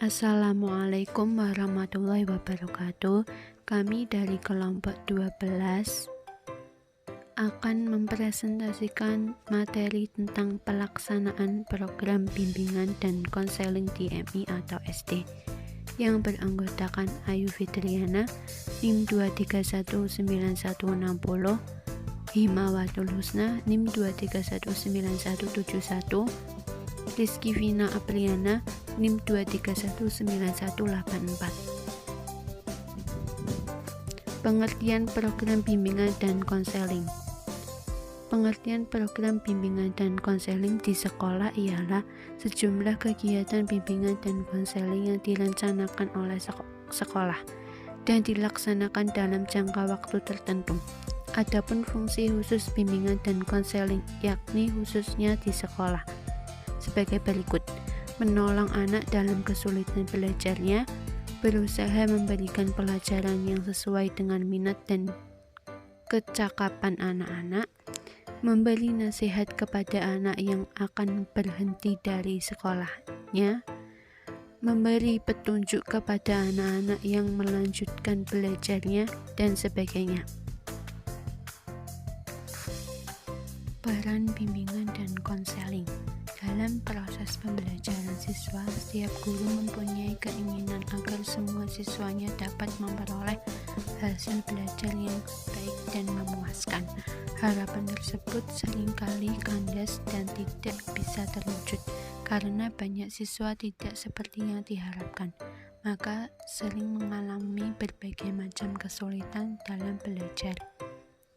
Assalamualaikum warahmatullahi wabarakatuh. Kami dari kelompok 12 akan mempresentasikan materi tentang pelaksanaan program bimbingan dan konseling DMI atau SD yang beranggotakan Ayu Fitriana NIM 2319160, Himawatul Husna NIM 2319171, Rizky Vina Apriana NIM 2319184. Pengertian program bimbingan dan konseling. Pengertian program bimbingan dan konseling di sekolah ialah sejumlah kegiatan bimbingan dan konseling yang direncanakan oleh sekolah dan dilaksanakan dalam jangka waktu tertentu. Adapun fungsi khusus bimbingan dan konseling yakni khususnya di sekolah sebagai berikut: menolong anak dalam kesulitan belajarnya, berusaha memberikan pelajaran yang sesuai dengan minat dan kecakapan anak-anak, memberi nasihat kepada anak yang akan berhenti dari sekolahnya, memberi petunjuk kepada anak-anak yang melanjutkan belajarnya, dan sebagainya. Peran bimbingan dan konseling. Dalam proses pembelajaran siswa, setiap guru mempunyai keinginan agar semua siswanya dapat memperoleh hasil belajar yang baik dan memuaskan. Harapan tersebut seringkali kandas dan tidak bisa terwujud karena banyak siswa tidak seperti yang diharapkan, maka sering mengalami berbagai macam kesulitan dalam belajar.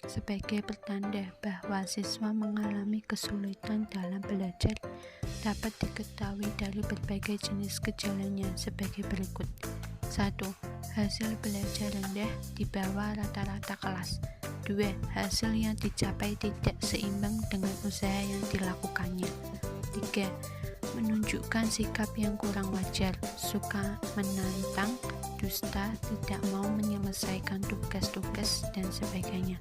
Sebagai pertanda bahwa siswa mengalami kesulitan dalam belajar dapat diketahui dari berbagai jenis gejalanya sebagai berikut. 1. Hasil belajar rendah di bawah rata-rata kelas. 2. Hasil yang dicapai tidak seimbang dengan usaha yang dilakukannya. 3. Menunjukkan sikap yang kurang wajar, suka menantang, dusta, tidak mau menyelesaikan tugas-tugas, dan sebagainya.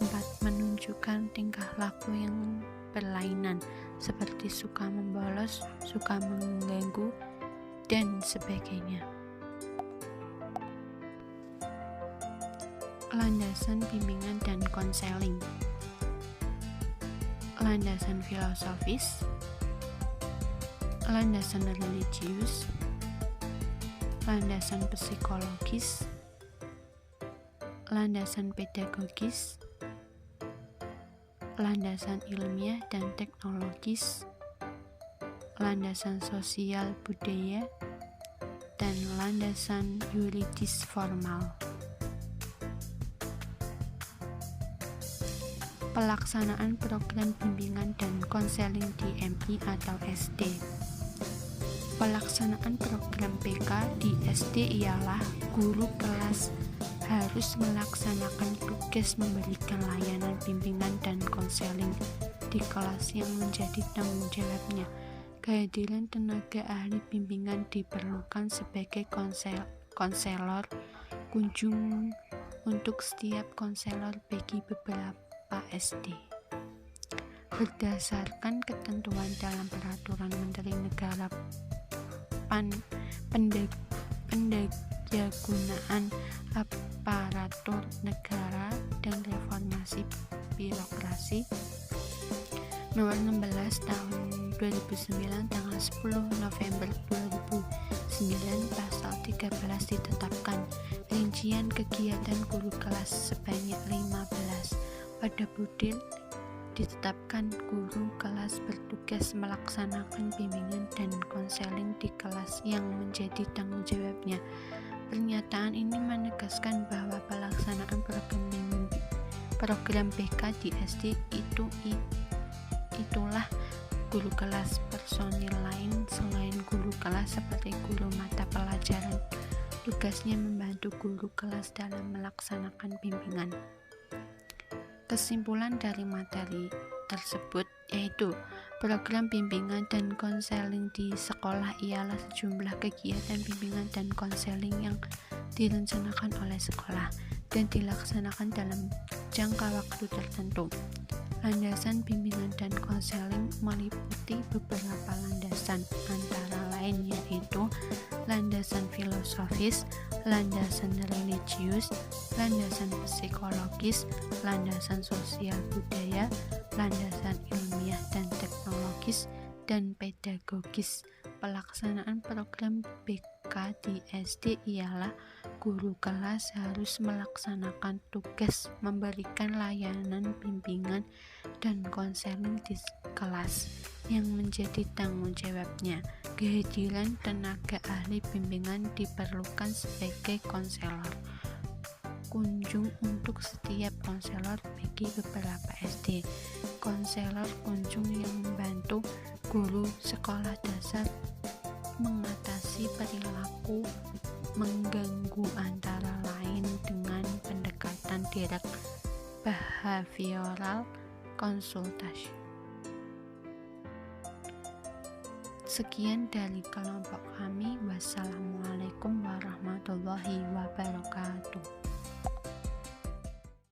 4. Menunjukkan tingkah laku yang berlainan, seperti suka membolos, suka mengganggu, dan sebagainya. Landasan bimbingan dan konseling. Landasan filosofis, landasan religius, landasan psikologis, landasan pedagogis, landasan ilmiah dan teknologis, landasan sosial budaya, dan landasan yuridis formal. Pelaksanaan program bimbingan dan konseling DMI atau SD. Pelaksanaan program PK di SD ialah guru kelas harus melaksanakan tugas memberikan layanan bimbingan dan konseling di kelas yang menjadi tanggung jawabnya. Kehadiran tenaga ahli bimbingan diperlukan sebagai konselor kunjung untuk setiap konselor bagi beberapa SD. Berdasarkan ketentuan dalam Peraturan Menteri Negara Pendayagunaan Aparatur Negara dan Reformasi Birokrasi Nomor 16 Tahun 2009 tanggal 10 November 2009 Pasal 13 ditetapkan rincian kegiatan guru kelas sebanyak 15. Pada Budil ditetapkan guru kelas bertugas melaksanakan bimbingan dan konseling di kelas yang menjadi tanggung jawabnya. Pernyataan ini menegaskan bahwa pelaksanaan program BK di SD itulah guru kelas. Personil lain selain guru kelas seperti guru mata pelajaran tugasnya membantu guru kelas dalam melaksanakan bimbingan. Kesimpulan dari materi tersebut yaitu program bimbingan dan konseling di sekolah ialah sejumlah kegiatan bimbingan dan konseling yang direncanakan oleh sekolah dan dilaksanakan dalam jangka waktu tertentu. Landasan bimbingan dan konseling meliputi beberapa landasan, antara lain yaitu landasan filosofis, landasan religius, landasan psikologis, landasan sosial budaya, landasan ilmiah dan teknologis, dan pedagogis. Pelaksanaan program BK di SD ialah guru kelas harus melaksanakan tugas memberikan layanan bimbingan dan konseling di kelas yang menjadi tanggung jawabnya. Kehadiran tenaga ahli bimbingan diperlukan sebagai konselor. Kunjung untuk setiap konselor bagi beberapa SD. Konselor kunjung yang membantu guru sekolah dasar mengatasi perilaku mengganggu antara lain dengan pendekatan direct behavioral consultation. Sekian dari kelompok kami. Wassalamualaikum warahmatullahi wabarakatuh.